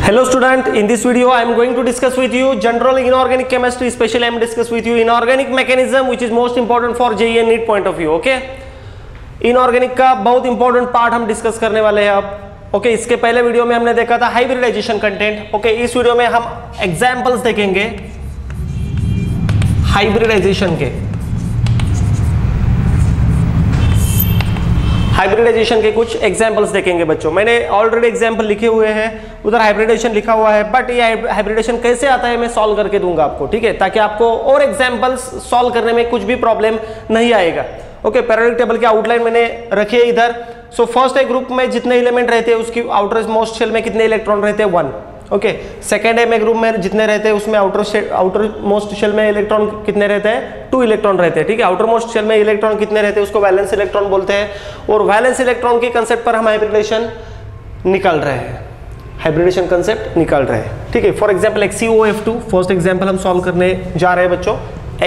Hello student, in this video I am going to discuss with you general inorganic chemistry, especially I am discuss with you inorganic mechanism which is most important for JEE and NEET point of view. Okay, inorganic का बहुत important part हम discuss करने वाले हैं अब. Okay इसके पहले video में हमने देखा था हाइब्रिडाइजेशन कंटेंट. ओके इस वीडियो में हम एग्जांपल्स देखेंगे हाइब्रिडाइजेशन के. हाइब्रिडाइजेशन के कुछ एग्जांपल्स देखेंगे बच्चों. मैंने ऑलरेडी एग्जांपल लिखे हुए हैं, उधर हाइब्रिडाइजेशन लिखा हुआ है, बट ये हाइब्रिडाइजेशन कैसे आता है मैं सॉल्व करके दूंगा आपको, ठीक है, ताकि आपको और एग्जांपल्स सॉल्व करने में कुछ भी प्रॉब्लम नहीं आएगा. ओके पीरियोडिक टेबल की आउटलाइन मैंने रखी है इधर. सो फर्स्ट है ग्रुप में जितने एलिमेंट रहते हैं उसकी आउटर मोस्ट शेल में कितने इलेक्ट्रॉन रहते हैं 1. ओके सेकेंड है में ग्रुप में जितने रहते हैं उसमें आउटर मोस्ट शेल में इलेक्ट्रॉन कितने रहते हैं 2 इलेक्ट्रॉन रहते हैं, ठीक है. आउटर मोस्ट शेल में इलेक्ट्रॉन कितने रहते हैं उसको वैलेंस इलेक्ट्रॉन बोलते हैं, और वैलेंस इलेक्ट्रॉन के कंसेप्ट पर हम हाइब्रिडेशन निकाल रहे हैं, हाइब्रिडेशन कंसेप्ट निकाल रहे हैं, ठीक है. For example XeOF2 first example हम सॉल्व करने जा रहे हैं बच्चों.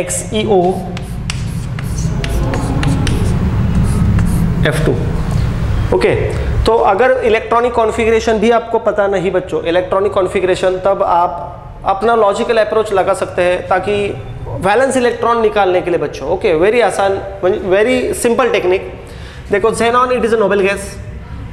XeOF2. ओके तो अगर इलेक्ट्रॉनिक कॉन्फ़िगरेशन भी आपको पता नहीं बच्चों, इलेक्ट्रॉनिक कॉन्फ़िगरेशन, तब आप अपना लॉजिकल अप्रोच लगा सकते हैं ताकि वैलेंस इलेक्ट्रॉन निकालने के लिए बच्चों. ओके वेरी आसान, वेरी सिंपल टेक्निक. देखो xenon it is a noble gas,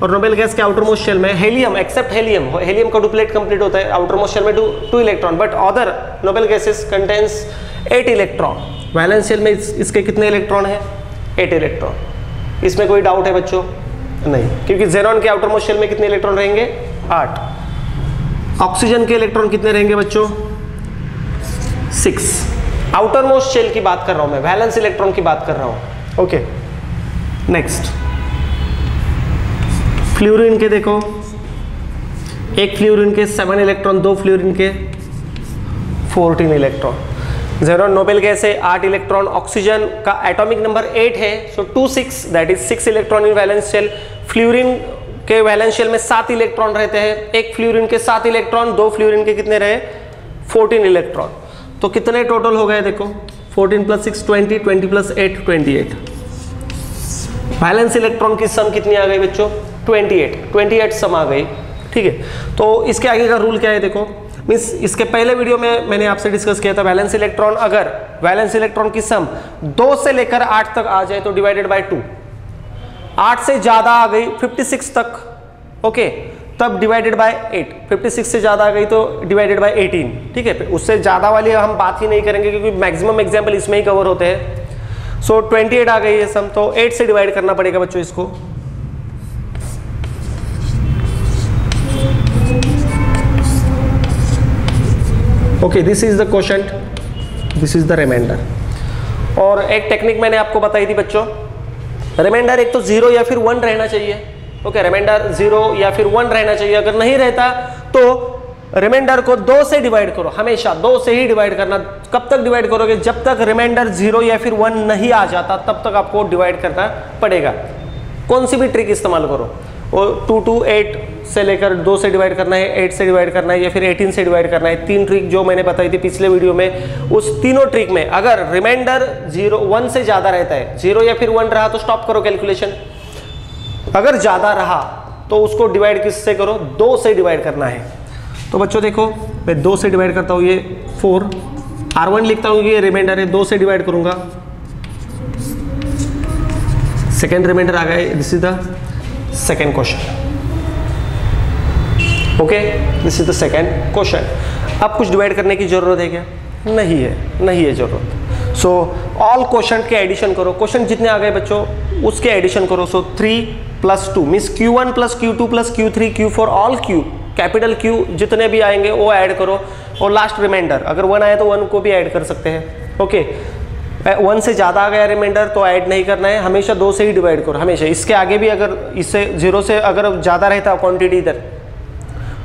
और नोबेल गैस के आउटर मोस्ट शेल में हेलियम, एक्सेप्ट हेलियम का डुप्लेट कंप्लीट होता है, आउटर मोस्ट शेल में 2 electron, but other noble gases contains 8 electron. Valence shell में इसके कितने इलेक्ट्रॉन है 8 इलेक्ट्रॉन. इसमें कोई डाउट है बच्चों? नहीं, क्योंकि ज़ेनॉन के आउटर मोस्ट शेल में कितने इलेक्ट्रॉन रहेंगे 8. ऑक्सीजन के इलेक्ट्रॉन कितने रहेंगे बच्चों 6. आउटर मोस्ट शेल की बात कर रहा हूं मैं, वैलेंस इलेक्ट्रॉन की बात कर रहा हूं. ओके नेक्स्ट फ्लोरीन के देखो, एक फ्लोरीन के 7 इलेक्ट्रॉन, 2 फ्लोरीन के 14 इलेक्ट्रॉन. ज़ेनॉन नोबेल गैस है 8 इलेक्ट्रॉन, ऑक्सीजन का एटॉमिक नंबर 8 है, so 2 6 that is 6 electron in valence shell. Fluorine के वैलेंस शेल में 7 इलेक्ट्रॉन रहते हैं, एक फ्लोरीन के 7 इलेक्ट्रॉन, 2 फ्लोरीन के कितने रहे 14 इलेक्ट्रॉन. तो कितने टोटल हो गए देखो 14 + 6 20, 20 + 8 28. वैलेंस इलेक्ट्रॉन की सम कितनी आ गई बच्चों 28 सम आ गई, ठीक है. तो इसके आगे का रूल क्या है देखो, मीन्स इसके पहले वीडियो में मैंने आपसे डिस्कस किया था वैलेंस इलेक्ट्रॉन, अगर वैलेंस इलेक्ट्रॉन की सम 2 से लेकर 8 तक आ जाए तो डिवाइडेड बाय 2. 8 से ज्यादा आ गई 56 तक, ओके तब डिवाइडेड बाय 8. 56 से ज्यादा आ गई तो डिवाइडेड बाय 18, ठीक है. उससे ज्यादा वाली हम बात ही नहीं करेंगे क्योंकि मैक्सिमम एग्जाम्पल इसमें ही कवर होते हैं. सो 28 आ गई है सम, तो 8 से डिवाइड करना पड़ेगा बच्चों इसको. Okay this is the quotient, this is the remainder. और एक टेक्निक मैंने आपको बताई थी बच्चों, रिमाइंडर एक तो 0 या फिर 1 रहना चाहिए. ओके रिमाइंडर 0 या फिर 1 रहना चाहिए. अगर नहीं रहता तो रिमाइंडर को 2 से डिवाइड करो, हमेशा 2 से ही डिवाइड करना. कब तक डिवाइड करोगे जब तक रिमाइंडर 0 या फिर 1 नहीं आ जाता तब तक आपको डिवाइड करना पड़ेगा. कौन सी भी ट्रिक इस्तेमाल करो, और 2 to 8 से लेकर 2 से डिवाइड करना है, 8 से डिवाइड करना है, या फिर 18 से डिवाइड करना है. 3 ट्रिक जो मैंने बताई थी पिछले वीडियो में, उस तीनों ट्रिक में अगर रिमाइंडर 1 से ज्यादा रहता है, 0 या फिर 1 रहा तो स्टॉप करो कैलकुलेशन. अगर ज्यादा रहा तो उसको डिवाइड किससे करो 2 से डिवाइड करना है. तो बच्चों देखो मैं 2 से डिवाइड करता हूँ, ये 4 R1 लिखता हूँ, ये रिमाइंडर है, 2 से डिवाइड करूंगा, सेकेंड रिमाइंडर आ गया. This is the second question. Okay this is the second question. अब कुछ डिवाइड करने की जरूरत है क्या? नहीं है, नहीं है जरूरत. सो ऑल क्वेश्चन के एडिशन करो, क्वेश्चन जितने आ गए बच्चों उसके एडिशन करो. सो 3 + 2 means Q1 + Q2 + Q3 Q4 all Q, capital Q जितने भी आएंगे वो ऐड करो, और लास्ट रिमाइंडर अगर 1 आए तो 1 को भी ऐड कर सकते हैं. ओके 1 से ज़्यादा आ गया रिमाइंडर तो ऐड नहीं करना है, हमेशा 2 से ही डिवाइड करो हमेशा. इसके आगे भी अगर इससे 0 से अगर ज़्यादा रहता क्वांटिटी इधर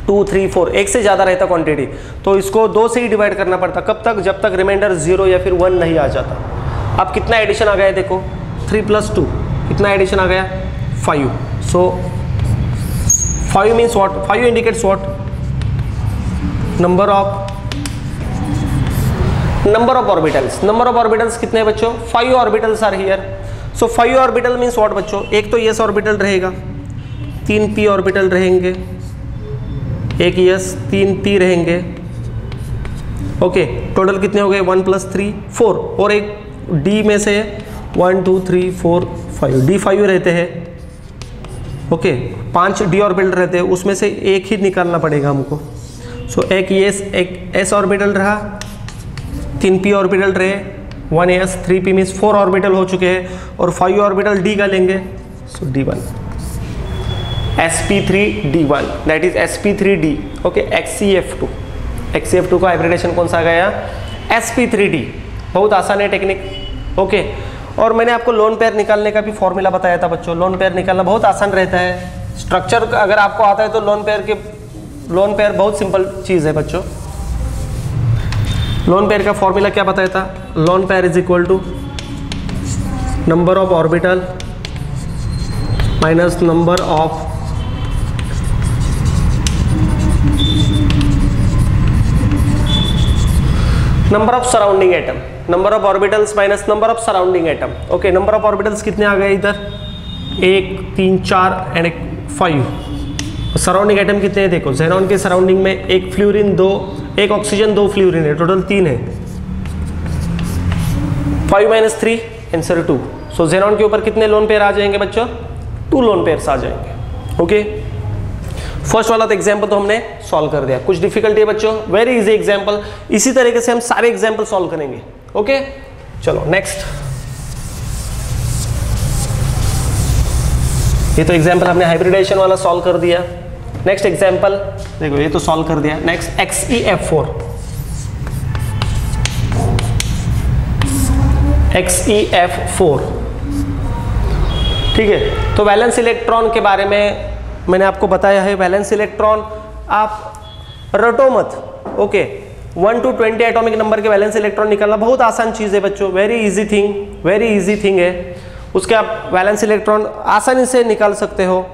2 3 4 1 से ज़्यादा रहता क्वांटिटी तो इसको 2 से ही डिवाइड करना पड़ता. कब तक? जब तक रिमाइंडर 0 या फिर 1 नहीं आ जाता. अब कितना एडिशन आ गया है देखो 3 + 2 कितना एडिशन आ गया 5. So 5 means what? 5 indicates what? Number of orbitals. Number of orbitals कितने हैं बच्चों 5 orbitals are here. So 5 orbital means what बच्चों? एक तो s ऑर्बिटल रहेगा, 3 p ऑर्बिटल रहेंगे, एक यस, 3 पी रहेंगे। ओके, टोटल कितने हो गए 1 + 3 4, और एक डी में से 1 2 3 4 5 डी 5 रहते हैं। ओके, 5 डी ऑर्बिटल रहते हैं, उसमें से एक ही निकालना पड़ेगा हमको। सो एक यस, एक एस ऑर्बिटल रहा, 3 पी ऑर्बिटल रहे, 1 एस 3 पी मीन्स 4 ऑर्बिटल हो चुके हैं, और 5 ऑर्बिटल डी का लेंगे। सो D1 sp3d1 that is sp3d। Okay, XeF2 का हाइब्रिडेशन कौन सा आ गया sp3d। बहुत आसान है टेक्निक। ओके, और मैंने आपको लोन पेयर निकालने का भी फॉर्मूला बताया था बच्चों। लोन पेयर निकालना बहुत आसान रहता है। स्ट्रक्चर अगर आपको आता है तो लोन पेयर बहुत सिंपल चीज़ है बच्चों। लोन पेयर का फॉर्मूला क्या बताया था? Lone pair is equal to number of orbital minus number of surrounding atom. Number of orbitals minus number of surrounding atom. Okay, number of orbitals कितने आ गए इधर? 1 3 4 एंड 5। सराउंडिंग एटम कितने हैं देखो, ज़ेनॉन के सराउंडिंग में एक फ्लोरीन 2, एक ऑक्सीजन 2 फ्लोरीन है, टोटल 3 है। 5 - 3 आंसर 2। सो ज़ेनॉन के ऊपर कितने लोन पेयर आ जाएंगे बच्चों? 2 लोन पेयर्स आ जाएंगे। ओके, फर्स्ट वाला तो एग्जाम्पल तो हमने सॉल्व कर दिया। कुछ डिफिकल्टी है बच्चों? Very easy example. इसी तरीके से हम सारे एग्जाम्पल सॉल्व करेंगे। ओके, चलो नेक्स्ट। ये तो एग्जाम्पल हमने हाइब्रिडेशन वाला सॉल्व कर दिया। नेक्स्ट एग्जाम्पल देखो, ये तो सॉल्व कर दिया। Next XeF4। XeF4 ठीक है। तो वैलेंस इलेक्ट्रॉन के बारे में मैंने आपको बताया है। वैलेंस इलेक्ट्रॉन आप रटो मत। ओके, 1 to 20 एटॉमिक नंबर के वैलेंस इलेक्ट्रॉन निकालना बहुत आसान चीज़ है बच्चों। वेरी इजी थिंग है। उसके आप वैलेंस इलेक्ट्रॉन आसानी से निकाल सकते हो।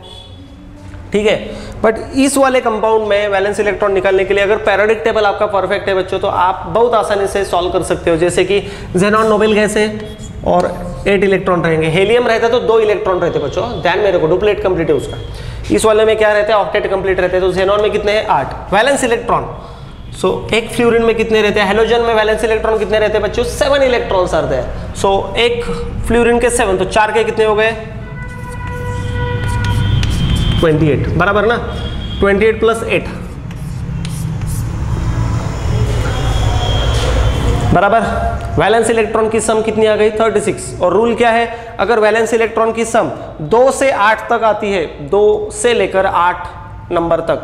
ठीक है, बट इस वाले कंपाउंड में वैलेंस इलेक्ट्रॉन निकालने के लिए अगर पैरियोडिक टेबल आपका परफेक्ट है बच्चों, तो आप बहुत आसानी से सॉल्व कर सकते हो। जैसे कि ज़ेनॉन नोबेल गैस है और 8 इलेक्ट्रॉन रहेंगे। हेलियम रहता तो 2 इलेक्ट्रॉन रहते बच्चों, ध्यान में रखो, डुप्लेट कंप्लीट है उसका। इस वाले में क्या रहता है? ऑक्टेट कंप्लीट रहते हैं। तो ज़ेनॉन में कितने हैं? 8 वैलेंस इलेक्ट्रॉन। सो एक फ्लोरीन में कितने रहते हैं? हेलोजन में वैलेंस इलेक्ट्रॉन कितने रहते हैं बच्चों? 7 इलेक्ट्रॉन्स आते हैं। सो एक फ्लोरीन के 7, तो 4 के कितने हो गए? 28 बराबर ना। 28 + 8 बराबर। वैलेंस इलेक्ट्रॉन की सम कितनी आ गई? 36। और रूल क्या है? अगर वैलेंस इलेक्ट्रॉन की सम 2 से 8 तक आती है, 2 से लेकर 8 नंबर तक,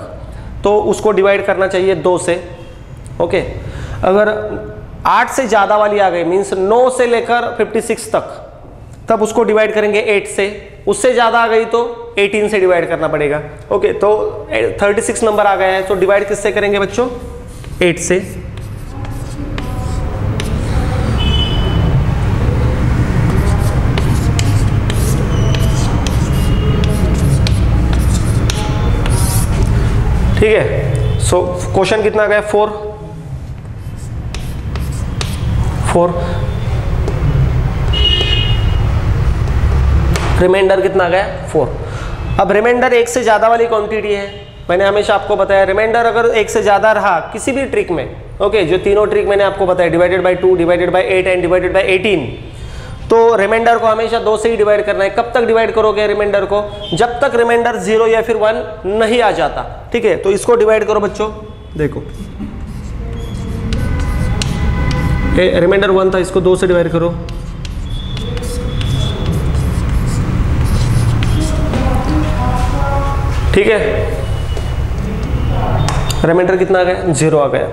तो उसको डिवाइड करना चाहिए 2 से। ओके, अगर 8 से ज़्यादा वाली आ गई मीन्स 9 से लेकर 56 तक, तब उसको डिवाइड करेंगे 8 से। उससे ज़्यादा आ गई तो 18 से डिवाइड करना पड़ेगा। ओके, तो 36 नंबर आ गया है, तो डिवाइड किससे करेंगे बच्चों? 8 से। ठीक है। सो क्वेश्चन कितना आ गया? 4। रिमाइंडर कितना आ गया? 4। अब रिमाइंडर 1 से ज़्यादा वाली क्वांटिटी है। मैंने हमेशा आपको बताया रिमाइंडर अगर 1 से ज़्यादा रहा किसी भी ट्रिक में, ओके, जो तीनों ट्रिक मैंने आपको बताया, divided by 2, divided by 8 and divided by 18, तो रिमाइंडर को हमेशा 2 से ही डिवाइड करना है। कब तक डिवाइड करोगे रिमाइंडर को? जब तक रिमाइंडर 0 या फिर 1 नहीं आ जाता। ठीक है, तो इसको डिवाइड करो बच्चों। देखो, रिमाइंडर 1 था, इसको 2 से डिवाइड करो। ठीक है, रिमाइंडर कितना आ गया? 0 आ गया।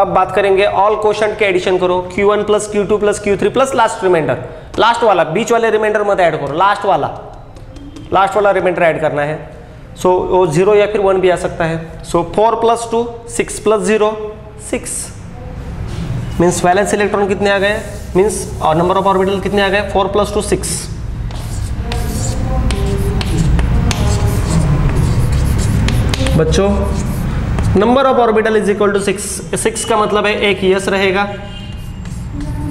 अब बात करेंगे ऑल क्वोशंट के एडिशन करो। Q1 + Q2 + Q3 plus last reminder. Last वाला, बीच वाले रिमाइंडर मत ऐड करो, लास्ट वाला रिमाइंडर ऐड करना है। सो वो 0 या फिर 1 भी आ सकता है। सो 4 + 2 6 + 0 6 मीन्स वैलेंस इलेक्ट्रॉन कितने आ गए? मीन्स और नंबर ऑफ ऑर्बिटल कितने आ गए? 4 + 2 6। बच्चों number of orbital is equal to 6। 6 का मतलब है एक यस रहेगा,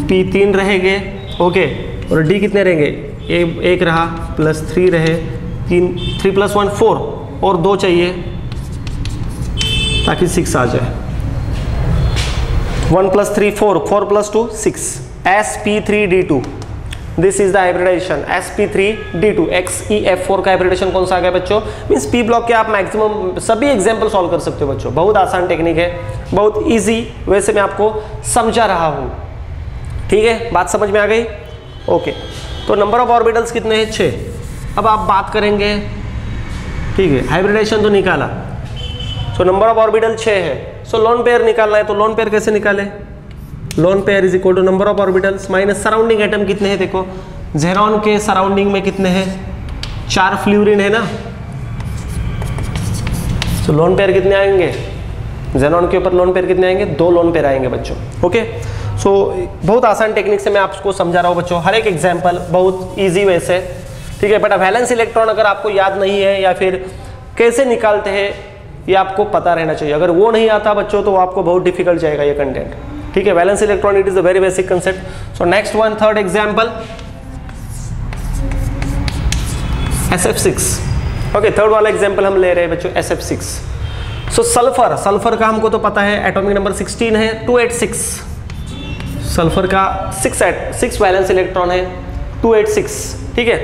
P 3 रहेंगे, ओके, और D कितने रहेंगे? एक रहा, +3 रहे, 3 + 1 4 और 2 चाहिए, ताकि 6 आ जाए। 1 + 3 4, 4 + 2 6, sp3d2, this is the hybridisation sp3d2। XeF4 का हाइब्रिडाइजेशन कौन सा आ गया बच्चों? मीन्स p ब्लॉक के आप मैक्सिमम सभी एग्जाम्पल सॉल्व कर सकते हो बच्चों, बहुत आसान टेक्निक है, बहुत इजी वैसे मैं आपको समझा रहा हूँ। ठीक है, बात समझ में आ गई? ओके, तो नंबर ऑफ ऑर्बिटल्स कितने हैं? 6। अब आप बात करेंगे, ठीक है, हाइब्रिडाइजेशन तो निकाला, सो नंबर ऑफ ऑर्बिटल 6 है, सो लोन पेयर निकालना है, तो लोन पेयर कैसे निकाले? Lone pair is equal to number of orbitals minus surrounding atom कितने हैं? देखो ज़ेरॉन के सराउंडिंग में कितने हैं? 4 फ्लूरीन है ना, तो लोन पेयर कितने आएंगे? ज़ेनॉन के ऊपर लोन पेयर कितने आएंगे? 2 लोन पेयर आएंगे बच्चों। ओके, सो बहुत आसान टेक्निक से मैं आपको समझा रहा हूँ बच्चों, हर एक एग्जाम्पल बहुत ईजी वे से। ठीक है, बट वैलेंस इलेक्ट्रॉन अगर आपको याद नहीं है या फिर कैसे निकालते हैं ये आपको पता रहना चाहिए। अगर वो नहीं आता बच्चों तो आपको बहुत डिफिकल्ट जाएगा ये कंटेंट। ठीक है, valence electron it is a very basic concept. So next one, third example SF6। Okay, third वाला एग्जांपल हम ले रहे हैं बच्चों SF6। सो सल्फर, सल्फर का हमको तो पता है एटॉमिक नंबर 16 है, 286। सल्फर का 6 वैलेंस इलेक्ट्रॉन है, 286। ठीक है,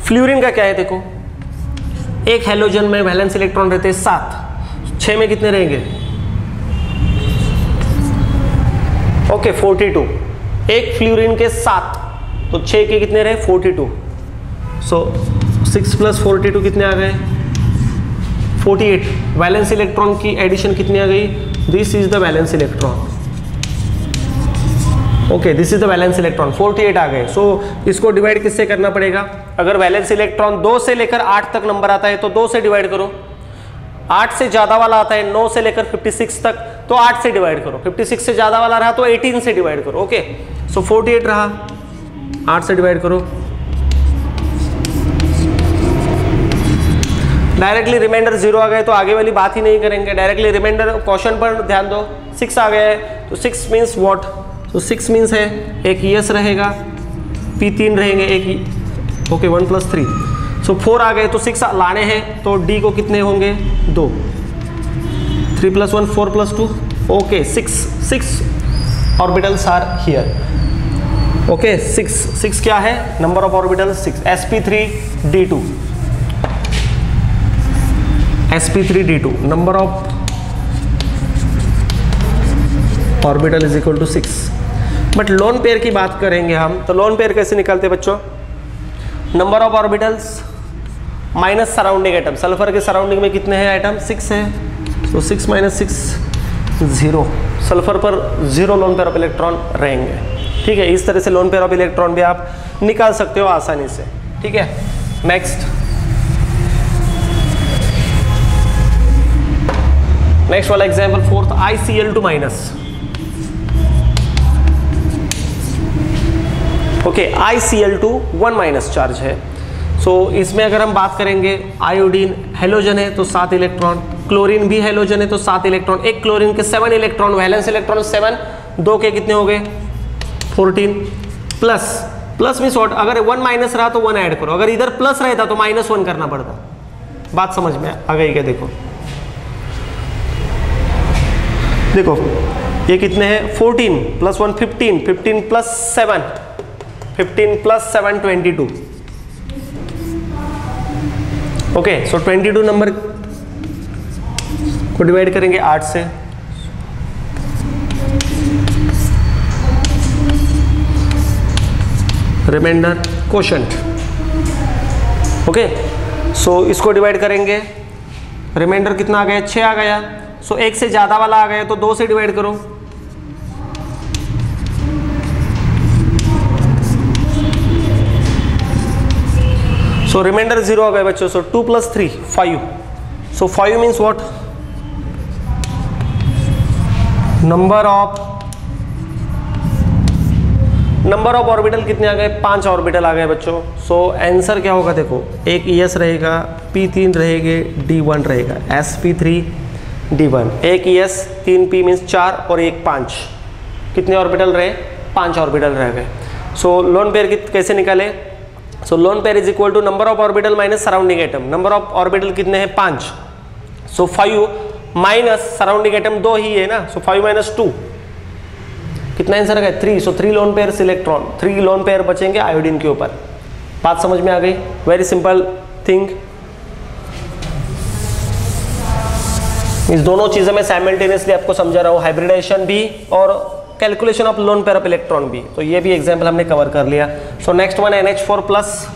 फ्लूरीन का क्या है? देखो एक हैलोजन में वैलेंस इलेक्ट्रॉन रहते हैं 7, 6 में कितने रहेंगे? ओके 42। एक फ्लूरीन के 7, तो 6 के कितने रहे? 42। सो 6 + 42 कितने आ गए? 48। वैलेंस इलेक्ट्रॉन की एडिशन कितनी आ गई? This is the valence electron. Okay, this is the valence electron, 48 आ गए। सो इसको डिवाइड किससे करना पड़ेगा? अगर वैलेंस इलेक्ट्रॉन 2 से लेकर 8 तक नंबर आता है तो 2 से डिवाइड करो। 8 से ज़्यादा वाला आता है 9 से लेकर 56 तक, तो 8 से डिवाइड करो। 56 से ज़्यादा वाला रहा तो 18 से डिवाइड करो। ओके, सो 48 रहा, 8 से डिवाइड करो। डायरेक्टली रिमाइंडर 0 आ गए तो आगे वाली बात ही नहीं करेंगे, डायरेक्टली रिमाइंडर क्वेश्चन पर ध्यान दो। 6 आ गया है तो 6 मीन्स व्हाट? तो 6 मीन्स है एक यस रहेगा, P3 रहेंगे एक। ओके, 1 + 3, सो 4 आ गए तो 6 लाने हैं तो D को कितने होंगे? 2। 3 + 1 4 + 2। Okay, 6 orbitals are here. Okay, 6 क्या है? Number of orbitals 6, sp3d2। sp3d2 number of orbital is equal to 6। But lone pair की बात करेंगे हम, तो लोन पेयर कैसे निकालते हैं बच्चों? Number of orbitals minus surrounding atom. Sulphur के सराउंडिंग में कितने हैं आइटम? 6 है, तो 6 - 6 0। सल्फर पर 0 लोन पेयर ऑफ इलेक्ट्रॉन रहेंगे। ठीक है, इस तरह से लोन पेयर ऑफ इलेक्ट्रॉन भी आप निकाल सकते हो आसानी से। ठीक है, नेक्स्ट वाला example, 4th ICl2-। Okay, ICl2 1- charge है। सो इसमें अगर हम बात करेंगे, आयोडीन हेलोजन है तो 7 इलेक्ट्रॉन, क्लोरीन भी हेलोजन है तो 7 इलेक्ट्रॉन, एक क्लोरीन के 7 इलेक्ट्रॉन, वैलेंस इलेक्ट्रॉन 7, 2 के कितने हो गए? 14। Plus means what? अगर 1 - रहा तो 1 ऐड करो, अगर इधर प्लस रहता तो -1 करना पड़ता। बात समझ में आ गई क्या? देखो ये कितने हैं? 14 + 1 15, 15 + 7, 15 + 7 22। ओके, सो 22 नंबर को डिवाइड करेंगे 8 से। Reminder quotient. ओके, सो इसको डिवाइड करेंगे, रिमाइंडर कितना आ गया? 6 आ गया। सो 1 से ज़्यादा वाला आ गया तो 2 से डिवाइड करो। सो रिमाइंडर 0 आ गया बच्चों। सो 2 + 3 5। So 5 means what? Number of orbital कितने आ गए? 5 ऑर्बिटल आ गए बच्चों। सो आंसर क्या होगा? देखो एक ES रहेगा, P3 रहेंगे, D1 रहेगा, sp3d1। एक ES 3 P मीन्स 4 और एक 5, कितने ऑर्बिटल रहे? 5 ऑर्बिटल रह गए। सो लोन पेयर कैसे निकाले? So lone pair is equal to number of orbital minus surrounding atom. Number of orbital कितने हैं? 5। सो 5 माइनस सराउंडिंग एटम 2 ही है ना, सो 5 - 2 कितना आंसर आ गया 3। So 3 lone pair electron, 3 lone pair बचेंगे आयोडीन के ऊपर। बात समझ में आ गई? Very simple thing. इस दोनों चीजें मैं साइमल्टेनियसली आपको समझा रहा हूँ, हाइब्रिडाइजेशन भी और calculation of lone pair of electron भी। तो ये भी एग्जांपल हमने कवर कर लिया। So next one NH4+।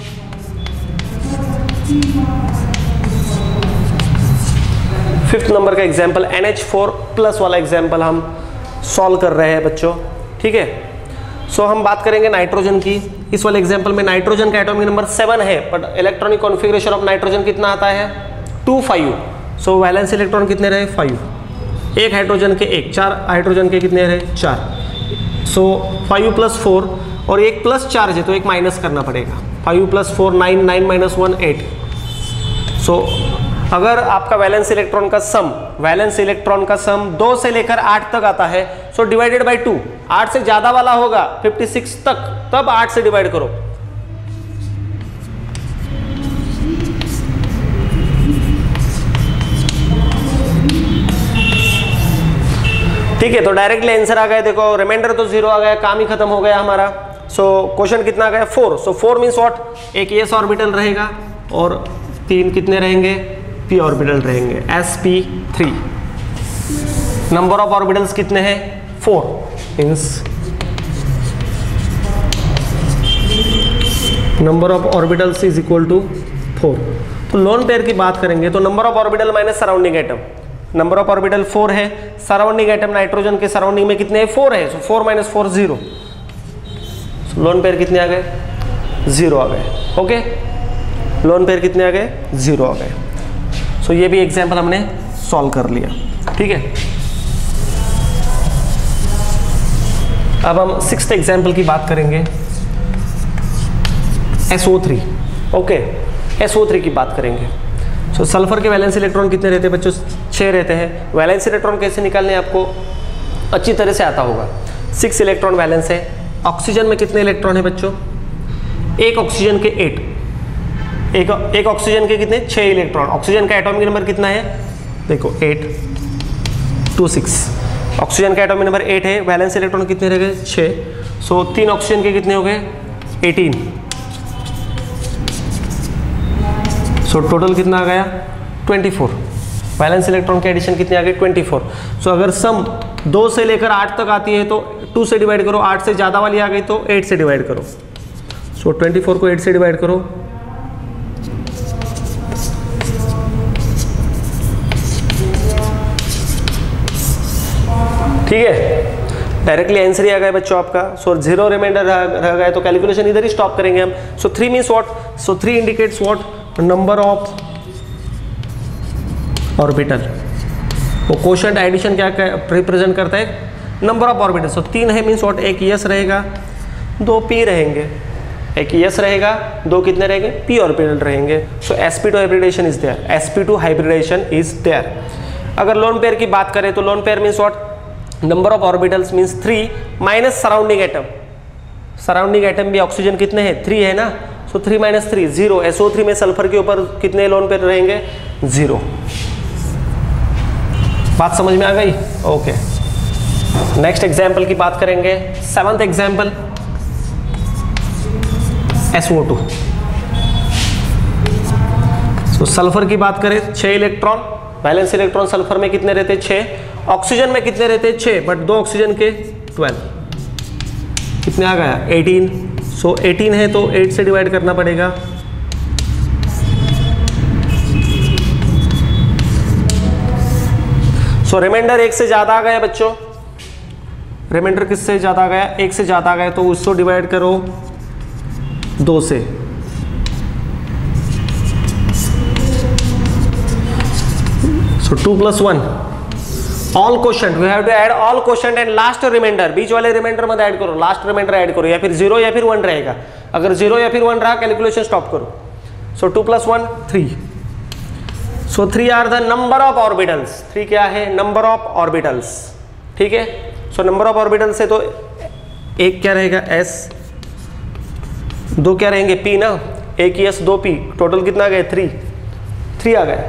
Fifth number का एग्जांपल NH4+ वाला एग्जांपल हम सॉल्व कर रहे हैं बच्चों, ठीक है। सो हम बात करेंगे नाइट्रोजन की। इस वाले एग्जांपल में नाइट्रोजन का एटॉमिक नंबर 7 है, but electronic configuration of nitrogen कितना आता है 2 5। सो वैलेंस इलेक्ट्रॉन कितने रहे 5, एक हाइड्रोजन के 1, 4 हाइड्रोजन के कितने रहे 4। सो 5 + 4 और एक प्लस चार्ज है तो एक माइनस करना पड़ेगा। 5 + 4 9, 9 - 1 8। सो अगर आपका वैलेंस इलेक्ट्रॉन का सम 2 से लेकर 8 तक आता है, सो डिवाइडेड बाय 2। 8 से ज्यादा वाला होगा 56 तक, तब 8 से डिवाइड करो। ठीक है, तो डायरेक्टली आंसर आ गया। देखो रिमाइंडर तो 0 आ गया, काम ही खत्म हो गया हमारा। सो क्वेश्चन कितना आ गया 4। सो 4 मीन्स व्हाट, एक s ऑर्बिटल रहेगा और 3 कितने रहेंगे p ऑर्बिटल रहेंगे, sp3। नंबर ऑफ ऑर्बिटल्स कितने हैं 4, means number of orbitals is equal to 4। तो लोन पेयर की बात करेंगे तो number of orbital minus surrounding atom, number of orbital 4 है, सराउंडिंग एटम नाइट्रोजन के सराउंडिंग में कितने हैं 4 है। सो 4 - 4 0। लोन पेयर कितने आ गए 0 आ गए। ओके, लोन पेयर कितने आ गए 0 आ गए। सो ये भी एग्जांपल हमने सॉल्व कर लिया, ठीक है। अब हम 6th एग्जांपल की बात करेंगे SO3। ओके, SO3 की बात करेंगे। सो सल्फर के वैलेंस इलेक्ट्रॉन कितने रहते हैं बच्चों 6 रहते हैं। वैलेंस इलेक्ट्रॉन कैसे निकालने आपको अच्छी तरह से आता होगा। 6 इलेक्ट्रॉन वैलेंस है। ऑक्सीजन में कितने इलेक्ट्रॉन है बच्चों, एक ऑक्सीजन के 8, एक ऑक्सीजन के कितने 6 इलेक्ट्रॉन। ऑक्सीजन का एटॉमिक नंबर कितना है देखो 8 2 6। ऑक्सीजन का एटॉमिक नंबर 8 है, वैलेंस इलेक्ट्रॉन कितने रह गए 6। सो 3 ऑक्सीजन के कितने हो गए 18। सो टोटल कितना आ गया 24। वैलेंस इलेक्ट्रॉन के एडिशन कितने आ गए 24। सो अगर सम 2 से लेकर 8 तक आती है तो 2 से डिवाइड करो, 8 से ज़्यादा वाली आ गई तो 8 से डिवाइड करो। सो 24 को 8 से डिवाइड करो, ठीक है। डायरेक्टली आंसर ही आ गया बच्चों आपका। सो 0 रिमाइंडर रह गया तो कैलकुलेशन इधर ही स्टॉप करेंगे हम। सो 3 means what, so 3 indicates what, number of orbital. वो क्वोशंट एडिशन क्या रिप्रेजेंट करता है नंबर ऑफ ऑर्बिटल। सो 3 है मीन्स व्हाट, एक s रहेगा 2 p रहेंगे, एक s रहेगा 2 कितने रहेंगे p ऑर्बिटल रहेंगे। So sp2 hybridisation is there, sp2 hybridisation is there. अगर लोन पेयर की बात करें तो lone pair means what, number of orbitals means 3 minus surrounding atom. Surrounding atom भी ऑक्सीजन कितने हैं 3 है ना। सो 3 - 3 0। SO3 में सल्फर के ऊपर कितने लोन पेयर रहेंगे 0। बात समझ में आ गई? ओके, नेक्स्ट एग्जाम्पल की बात करेंगे 7th एग्जाम्पल SO2। सो सल्फर की बात करें 6 इलेक्ट्रॉन, वैलेंस इलेक्ट्रॉन सल्फर में कितने रहते 6, ऑक्सीजन में कितने रहते 6, बट 2 ऑक्सीजन के 12। कितने आ गया 18। सो 18 है तो 8 से डिवाइड करना पड़ेगा। सो रिमाइंडर 1 से ज्यादा आ गया बच्चों, रिमाइंडर किससे ज्यादा आ गया 1 से ज्यादा आ गया तो उसको डिवाइड करो 2 से। So 2 + 1 all quotient, we have to add all quotient and last reminder. बीच वाले रिमाइंडर मत ऐड करो, लास्ट रिमाइंडर ऐड करो, या फिर 0 या फिर 1 रहेगा। अगर 0 या फिर 1 रहा कैलकुलेशन स्टॉप करो। So 2 + 1 3। So 3 are the number of orbitals. 3 क्या है नंबर ऑफ ऑर्बिटल्स, ठीक है। सो नंबर ऑफ ऑर्बिटल्स है तो एक क्या रहेगा s, 2 क्या रहेंगे p ना, एक s 2 p, टोटल कितना आ गया 3 आ गया।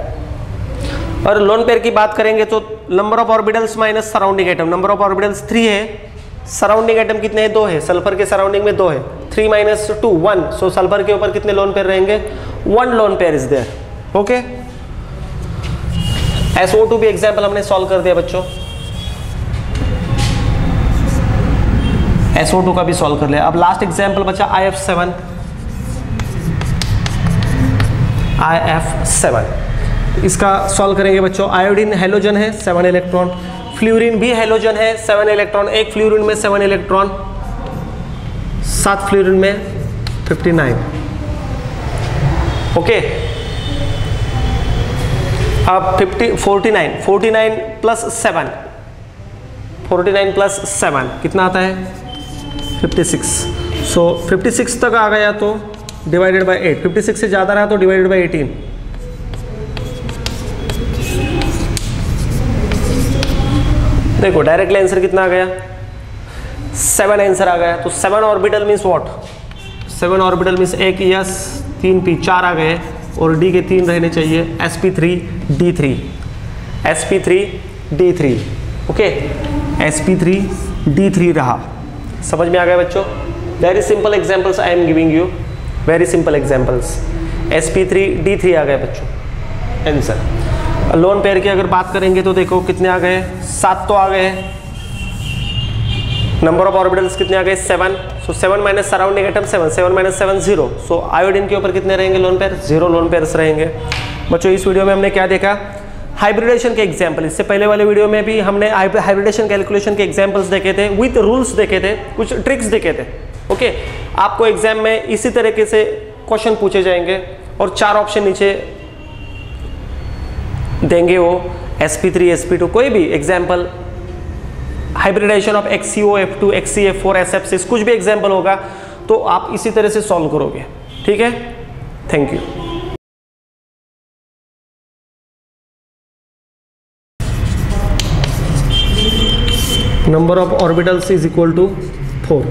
और लोन पेयर की बात करेंगे तो number of orbitals minus surrounding atom, number of orbitals 3 है, सराउंडिंग एटम कितने हैं 2 है, सल्फर के सराउंडिंग में 2 है, 3 माइनस 2 1, सो सल्फर के ऊपर कितने लोन पेयर रहेंगे, 1 lone pair is there. Okay, SO2 भी एग्जाम्पल हमने सॉल्व कर दिया बच्चों, SO2 का भी सॉल्व कर लिया। अब लास्ट एग्जाम्पल बचा IF7, इसका सॉल्व करेंगे बच्चों। आयोडीन हेलोजन है 7 इलेक्ट्रॉन, फ्लोरीन भी हेलोजन है 7 इलेक्ट्रॉन, एक फ्लोरीन में 7 इलेक्ट्रॉन, 7 फ्लोरीन में 59। ओके, अब 49 प्लस 7, 49 प्लस 7 कितना आता है 56। सो 56 तक आ गया तो डिवाइडेड बाय 8, 56 से ज़्यादा रहा तो डिवाइडेड बाय 18। देखो डायरेक्टली आंसर कितना आ गया 7 आंसर आ गया। तो 7 orbital means what, 7 orbital means एक S 3 P 4 आ गए और D के 3 रहने चाहिए, sp3d3, sp3d3। ओके, sp3d3 रहा। समझ में आ गया बच्चों? Very simple examples I am giving you, very simple examples. sp3d3 आ गए बच्चों आंसर। लोन पेयर की अगर बात करेंगे तो देखो कितने आ गए, 7 तो आ गए, नंबर ऑफ ऑर्बिटल्स कितने आ गए 7, सो 7 माइनस सराउंडिंग एटम 7, 7 माइनस 7 0, सो आयोडीन के ऊपर कितने रहेंगे लोन पेयर, 0 लोन पेयर्स रहेंगे। बच्चों इस वीडियो में हमने क्या देखा, हाइब्रिडेशन के एग्जाम्पल। इससे पहले वाले वीडियो में भी हमने हाइब्रिडेशन कैलकुलेशन के एग्जाम्पल्स देखे थे, विथ रूल्स देखे थे, कुछ ट्रिक्स देखे थे। ओके, आपको एग्जाम में इसी तरीके से क्वेश्चन पूछे जाएंगे और 4 ऑप्शन नीचे देंगे वो, sp3 sp2 कोई भी example, hybridisation of XCOF2 XCF4 SF6 कुछ भी एग्जाम्पल होगा तो आप इसी तरह से सॉल्व करोगे। ठीक है, thank you. Number of orbitals is equal to 4।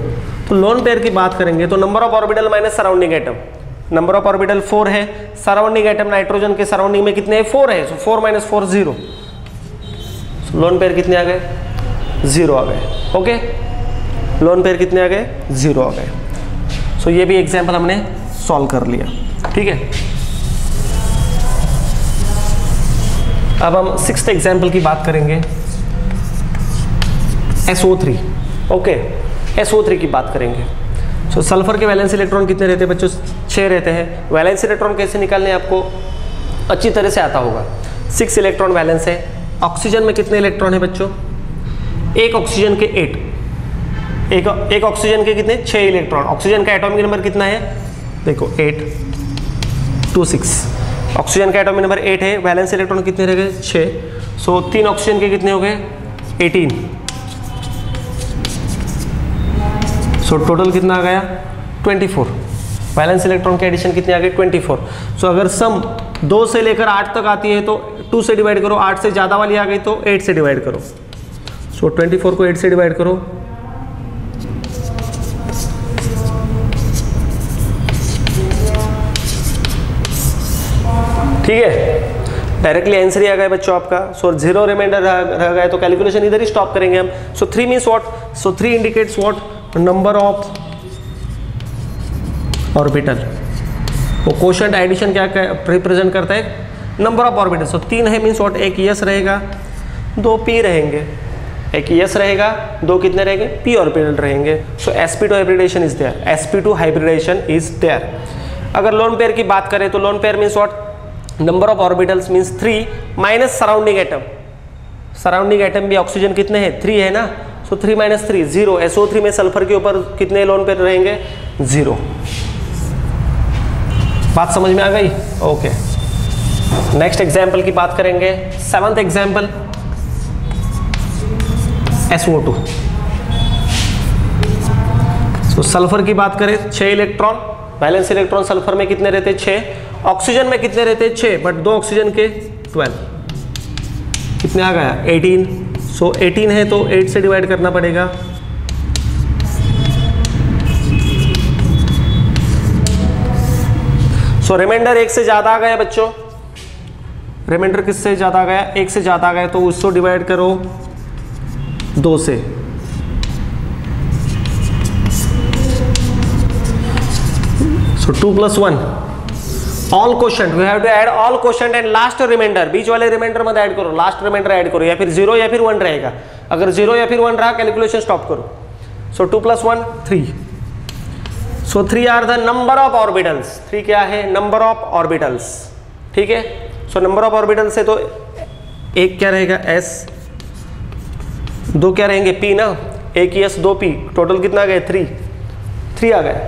तो लोन पेयर की बात करेंगे तो number of orbital minus surrounding atom, number of orbital 4 है, सराउंडिंग एटम नाइट्रोजन के सराउंडिंग में कितने हैं 4 है, सो 4 माइनस 4 0, लोन पेयर कितने आ गए 0 आ गए। ओके, लोन पेयर कितने आ गए 0 आ गए। सो ये भी एग्जाम्पल हमने सॉल्व कर लिया। ठीक है, अब हम 6th एग्जाम्पल की बात करेंगे, SO3। ओके, SO3 की बात करेंगे। सो सल्फर के वैलेंस इलेक्ट्रॉन कितने रहते हैं बच्चों, 6 रहते हैं। वैलेंस इलेक्ट्रॉन कैसे निकालने आपको अच्छी तरह से आता होगा। 6 इलेक्ट्रॉन वैलेंस है। ऑक्सीजन में कितने इलेक्ट्रॉन है बच्चों, एक ऑक्सीजन के 8, एक ऑक्सीजन के कितने 6 इलेक्ट्रॉन। ऑक्सीजन का एटॉमिक नंबर कितना है देखो 826, ऑक्सीजन का एटॉमिक नंबर 8 है, वैलेंस इलेक्ट्रॉन कितने रह गए 6, सो 3 ऑक्सीजन के कितने हो गए 18, सो टोटल कितना आ गया 24। वैलेंस इलेक्ट्रॉन के एडिशन कितने आ गए 24। सो अगर सम 2 से लेकर 8 तक आती है तो 2 से डिवाइड करो, 8 से ज़्यादा वाली आ गई तो 8 से डिवाइड करो। सो 24 को 8 से डिवाइड करो, ठीक है, डायरेक्टली आंसर ही आ गया बच्चों आपका। सो 0 रिमाइंडर रह गया तो कैलकुलेशन इधर ही स्टॉप करेंगे हम। सो 3 means what, so 3 indicates what, number of orbital. वो क्वोशंट एडिशन क्या रिप्रेजेंट करता है, नंबर ऑफ ऑर्बिटल। सो 3 है मीन्स व्हाट, एक यस रहेगा 2 पी रहेंगे, एक यस रहेगा 2 कितने रहेंगे पी ऑर्बिटल रहेंगे। So sp2 hybridisation is there, sp2 hybridisation is there. अगर लोन पेयर की बात करें तो lone pair means what, number of orbitals means 3 minus surrounding atom. Surrounding atom भी ऑक्सीजन कितने हैं 3 है ना, सो 3 माइनस 3 0। SO3 में सल्फर के ऊपर कितने लोन पेयर रहेंगे 0। बात समझ में आ गई? ओके, नेक्स्ट एग्जाम्पल की बात करेंगे, 7th एग्जाम्पल SO2। तो सल्फर की बात करें 6 इलेक्ट्रॉन, वैलेंस इलेक्ट्रॉन सल्फर में कितने रहते हैं 6, ऑक्सीजन में कितने रहते हैं 6, बट 2 ऑक्सीजन के 12, कितने आ गया 18। सो 18 है तो 8 से डिवाइड करना पड़ेगा। सो रिमाइंडर 1 से ज़्यादा आ गया बच्चों, रिमाइंडर किससे ज़्यादा आ गया, 1 से ज़्यादा आ गया, तो उसको डिवाइड करो 2 से। So 2 + 1 all quotient, we have to add all quotient and last reminder, बीच वाले रिमाइंडर मत ऐड करो, लास्ट रिमाइंडर ऐड करो, या फिर 0 या फिर 1 रहेगा। अगर 0 या फिर 1 रहा कैलकुलेशन स्टॉप करो। So 2 + 1 3। So 3 are the number of orbitals, 3 क्या है, नंबर ऑफ ऑर्बिटल्स, ठीक है। सो नंबर ऑफ ऑर्बिटल्स है तो एक क्या रहेगा s, 2 क्या रहेंगे p ना, 1 s 2 p, टोटल कितना आ गया 3 आ गया।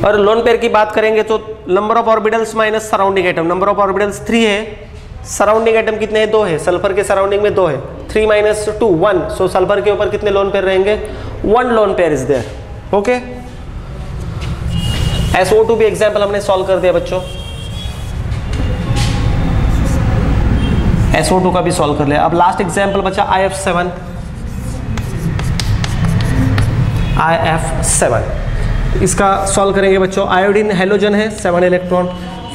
और लोन पेयर की बात करेंगे तो number of orbitals minus surrounding atom, number of orbitals 3 है, सराउंडिंग एटम कितने हैं, 2 है, सल्फर के सराउंडिंग में 2 है, 3 - 2 1, सो सल्फर के ऊपर कितने लोन पेयर रहेंगे, 1 lone pair is there, okay. SO2 भी एग्जाम्पल हमने सॉल्व कर दिया बच्चों, SO2 का भी सॉल्व कर लिया। अब लास्ट एग्जाम्पल बचा IF7, इसका सॉल्व करेंगे बच्चों। आयोडीन हेलोजन है 7 इलेक्ट्रॉन,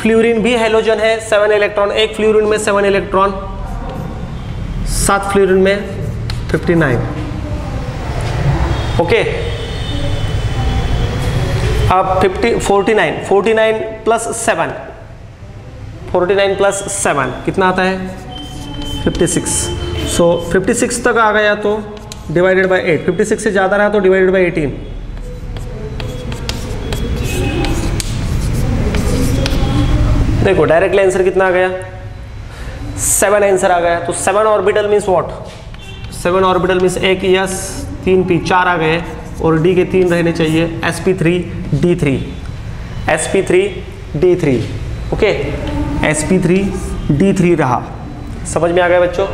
फ्लोरीन भी हेलोजन है 7 इलेक्ट्रॉन, एक फ्लोरीन में 7 इलेक्ट्रॉन, 7 फ्लोरीन में 59, ओके। अब 49 + 7 कितना आता है 56। सो 56 तक आ गया तो डिवाइडेड बाय 8, 56 से ज़्यादा रहा तो डिवाइडेड बाय 18। देखो डायरेक्टली आंसर कितना आ गया, 7 आंसर आ गया। तो 7 orbital means what, 7 orbital means 1 s 3 p 4 आ गए, और d के 3 रहने चाहिए, sp3d3, sp3d3, ओके, sp3d3 रहा। समझ में आ गया बच्चों,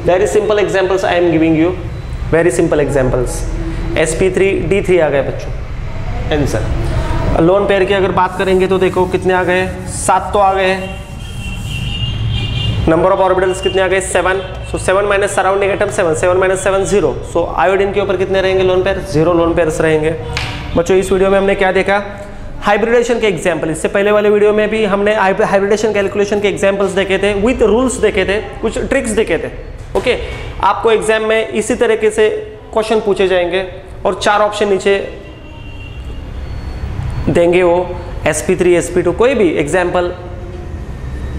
very simple examples I am giving you, very simple examples. sp3d3 आ गए बच्चों आंसर। लोन पेयर की अगर बात करेंगे तो देखो कितने आ गए, 7 तो आ गए, नंबर ऑफ ऑर्बिटल्स कितने आ गए 7, सो 7 माइनस सराउंडिंग एटम 7, 7 - 7 0, सो आयोडीन के ऊपर कितने रहेंगे लोन पेयर, 0 लोन पेयर्स रहेंगे। बच्चों इस वीडियो में हमने क्या देखा, हाइब्रिडेशन के एग्जाम्पल। इससे पहले वाले वीडियो में भी हमने हाइब्रिडेशन कैलकुलेशन के एग्जाम्पल्स देखे थे, विथ रूल्स देखे थे, कुछ ट्रिक्स देखे थे, ओके। आपको एग्जाम में इसी तरीके से क्वेश्चन पूछे जाएंगे, और 4 ऑप्शन नीचे देंगे वो, sp3 sp2 कोई भी example,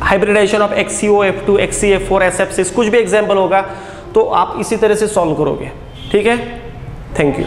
hybridisation of XCOF2 XCF4 SF6 कुछ भी एग्जाम्पल होगा तो आप इसी तरह से सॉल्व करोगे, ठीक है। Thank you.